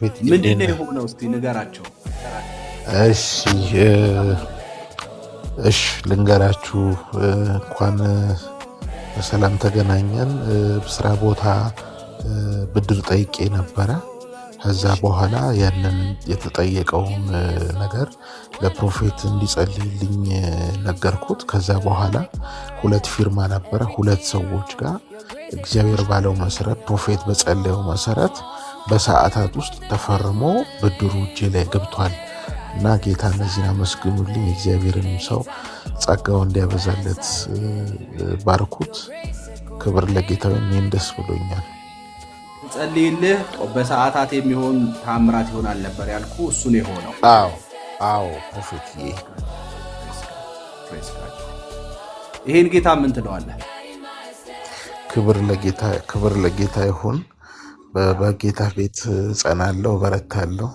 ቤት ምንድን እንዴት ነው ነህ? የሆነው? እስቲ ንገራቸው። እሺ እሺ ልንገራችሁ። እንኳን በሰላም ተገናኘን። ስራ ቦታ ብድር ጠይቄ ነበረ። ከዛ በኋላ ያንን የተጠየቀውን ነገር ለፕሮፌት እንዲጸልይልኝ ነገርኩት። ከዛ በኋላ 2 ፊርማ ነበረ 2 ሰዎች ጋር እግዚአብሔር ባለው መሰረት ፕሮፌት በጸለየው መሰረት በሰዓታት ውስጥ ተፈርሞ ብድሩ እጄ ላይ ገብቷል እና ጌታ እነዚህን አመስግኑልኝ። የእግዚአብሔርን ሰው ጸጋው እንዲያበዛለት ባርኩት። ክብር ለጌታ ይሁን። እኔም ደስ ብሎኛል። ጸልይልህ በሰዓታት የሚሆን ታምራት ይሆናል ነበር ያልኩ፣ እሱ ነው የሆነው። አዎ ፕሮፌትዬ፣ ይሄን ጌታ ምን ትለዋለህ? ክብር ለጌታ ይሁን። በጌታ ቤት ጸናለሁ፣ በረታለሁ።